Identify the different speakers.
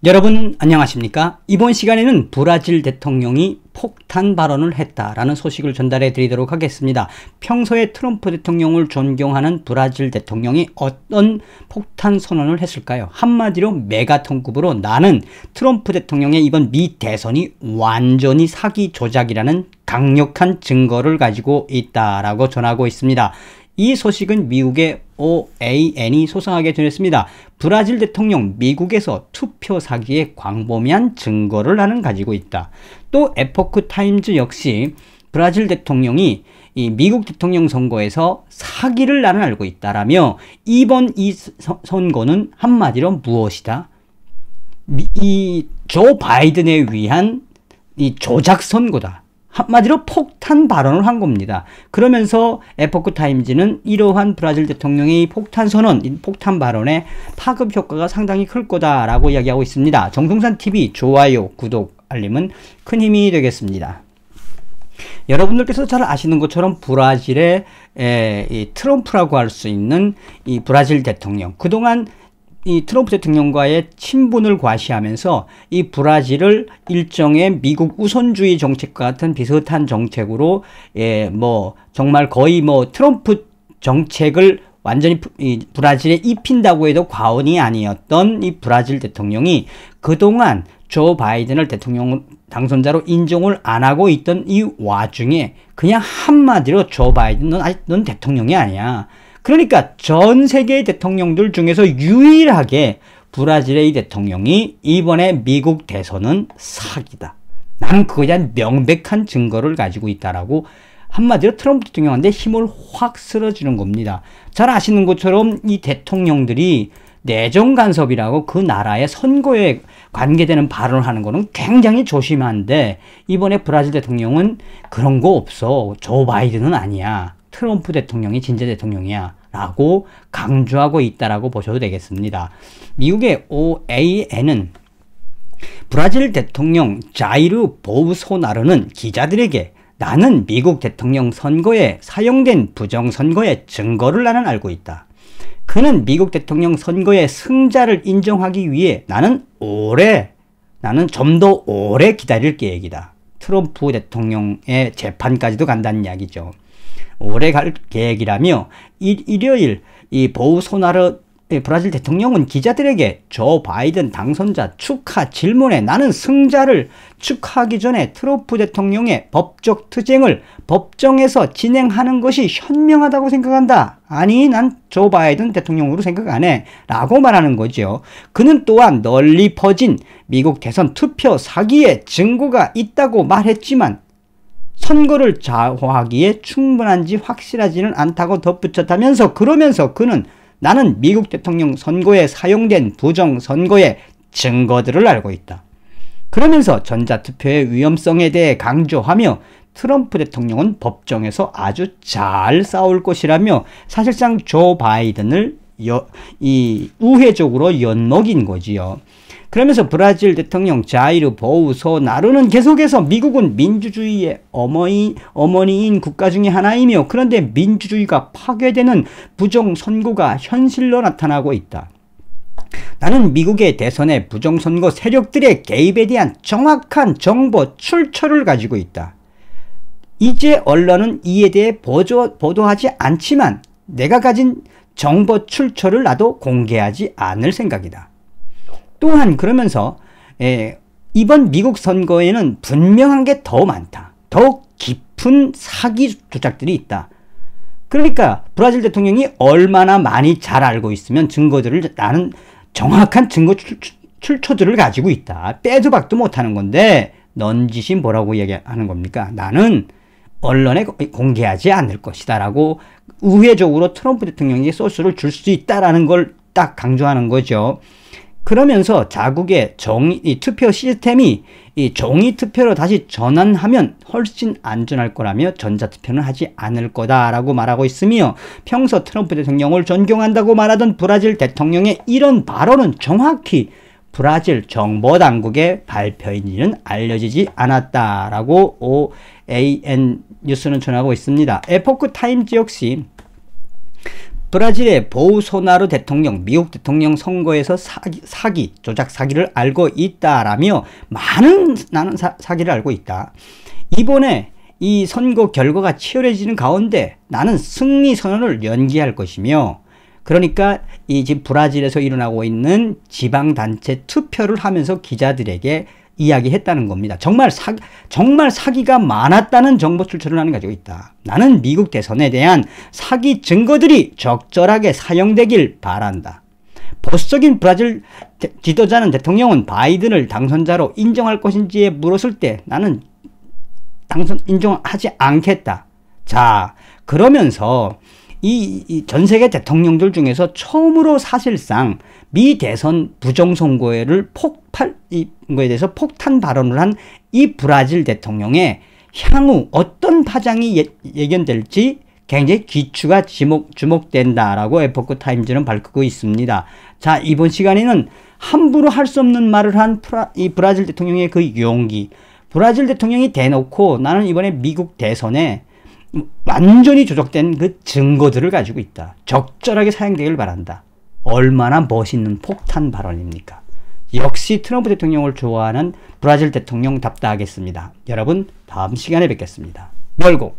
Speaker 1: 여러분 안녕하십니까? 이번 시간에는 브라질 대통령이 폭탄 발언을 했다라는 소식을 전달해 드리도록 하겠습니다. 평소에 트럼프 대통령을 존경하는 브라질 대통령이 어떤 폭탄 선언을 했을까요? 한마디로 메가톤급으로 나는 트럼프 대통령의 이번 미 대선이 완전히 사기 조작이라는 강력한 증거를 가지고 있다라고 전하고 있습니다. 이 소식은 미국의 OAN이 소상하게 전했습니다. 브라질 대통령 미국에서 투표 사기의 광범위한 증거를 나는 가지고 있다. 또 에포크 타임즈 역시 브라질 대통령이 이 미국 대통령 선거에서 사기를 나는 알고 있다라며 이번 이 선거는 한마디로 무엇이다? 이 조 바이든에 위한 이 조작 선거다. 한마디로 폭탄 발언을 한 겁니다. 그러면서 에포크 타임즈는 이러한 브라질 대통령의 폭탄 선언, 폭탄 발언의 파급 효과가 상당히 클 거다라고 이야기하고 있습니다. 정동산 TV 좋아요, 구독, 알림은 큰 힘이 되겠습니다. 여러분들께서 잘 아시는 것처럼 브라질의 이 트럼프라고 할 수 있는 이 브라질 대통령, 그동안 이 트럼프 대통령과의 친분을 과시하면서 이 브라질을 일종의 미국 우선주의 정책과 같은 비슷한 정책으로 정말 거의 트럼프 정책을 완전히 이 브라질에 입힌다고 해도 과언이 아니었던 이 브라질 대통령이 그동안 조 바이든을 대통령 당선자로 인정을 안 하고 있던 이 와중에 그냥 한마디로 조 바이든 넌 대통령이 아니야. 그러니까 전 세계의 대통령들 중에서 유일하게 브라질의 대통령이 이번에 미국 대선은 사기다. 나는 그거에 대한 명백한 증거를 가지고 있다라고 한마디로 트럼프 대통령한테 힘을 확 실어주는 겁니다. 잘 아시는 것처럼 이 대통령들이 내정 간섭이라고 그 나라의 선거에 관계되는 발언을 하는 거는 굉장히 조심한데 이번에 브라질 대통령은 그런 거 없어. 조 바이든은 아니야. 트럼프 대통령이 진짜 대통령이야 라고 강조하고 있다라고 보셔도 되겠습니다. 미국의 OAN은 브라질 대통령 자이르 보우소나르는 기자들에게 나는 미국 대통령 선거에 사용된 부정선거의 증거를 나는 알고 있다. 그는 미국 대통령 선거의 승자를 인정하기 위해 나는 좀 더 오래 기다릴 계획이다. 트럼프 대통령의 재판까지도 간다는 이야기죠. 오래 갈 계획이라며 일요일 이 보우소나르 브라질 대통령은 기자들에게 조 바이든 당선자 축하 질문에 나는 승자를 축하하기 전에 트럼프 대통령의 법적 투쟁을 법정에서 진행하는 것이 현명하다고 생각한다. 아니 난 조 바이든 대통령으로 생각 안 해 라고 말하는 거죠. 그는 또한 널리 퍼진 미국 대선 투표 사기의 증거가 있다고 말했지만 선거를 좌우하기에 충분한지 확실하지는 않다고 덧붙였다면서 그러면서 그는 나는 미국 대통령 선거에 사용된 부정선거의 증거들을 알고 있다. 그러면서 전자투표의 위험성에 대해 강조하며 트럼프 대통령은 법정에서 아주 잘 싸울 것이라며 사실상 조 바이든을 우회적으로 엿먹인 거지요. 그러면서 브라질 대통령 자이르 보우소나르는 계속해서 미국은 민주주의의 어머니인 국가 중에 하나이며 그런데 민주주의가 파괴되는 부정선거가 현실로 나타나고 있다. 나는 미국의 대선의 부정선거 세력들의 개입에 대한 정확한 정보 출처를 가지고 있다. 이제 언론은 이에 대해 보도하지 않지만 내가 가진 정보 출처를 나도 공개하지 않을 생각이다. 또한 그러면서 이번 미국 선거에는 분명한 게 더 많다. 더 깊은 사기 조작들이 있다. 그러니까 브라질 대통령이 얼마나 많이 잘 알고 있으면 증거들을 나는 정확한 증거 출처들을 가지고 있다. 빼도 박도 못하는 건데 넌지시 뭐라고 얘기하는 겁니까? 나는 언론에 공개하지 않을 것이다 라고 우회적으로 트럼프 대통령에게 소스를 줄 수 있다라는 걸 딱 강조하는 거죠. 그러면서 자국의 투표 시스템이 이 종이 투표로 다시 전환하면 훨씬 안전할 거라며 전자투표는 하지 않을 거다라고 말하고 있으며 평소 트럼프 대통령을 존경한다고 말하던 브라질 대통령의 이런 발언은 정확히 브라질 정보당국의 발표인지는 알려지지 않았다라고 OAN 뉴스는 전하고 있습니다. 에포크 타임즈 역시 브라질의 보우소나루 대통령, 미국 대통령 선거에서 사기, 조작 사기를 알고 있다라며 나는 사기를 알고 있다. 이번에 이 선거 결과가 치열해지는 가운데 나는 승리 선언을 연기할 것이며, 그러니까 이 지금 브라질에서 일어나고 있는 지방단체 투표를 하면서 기자들에게 이야기했다는 겁니다. 정말 사기가 많았다는 정보 출처를 나는 가지고 있다. 나는 미국 대선에 대한 사기 증거들이 적절하게 사용되길 바란다. 보수적인 브라질 지도자는 대통령은 바이든을 당선자로 인정할 것인지에 물었을 때 나는 인정하지 않겠다. 자, 그러면서 이 전 세계 대통령들 중에서 처음으로 사실상 미 대선 부정선거를 거에 대해서 폭탄 발언을 한 이 브라질 대통령의 향후 어떤 파장이 예견될지 굉장히 귀추가 주목된다라고 에포크 타임즈는 밝히고 있습니다. 자, 이번 시간에는 함부로 할 수 없는 말을 한 이 브라질 대통령의 그 용기, 브라질 대통령이 대놓고 나는 이번에 미국 대선에 완전히 조작된 그 증거들을 가지고 있다. 적절하게 사용되길 바란다. 얼마나 멋있는 폭탄 발언입니까? 역시 트럼프 대통령을 좋아하는 브라질 대통령답다 하겠습니다. 여러분, 다음 시간에 뵙겠습니다. 멀고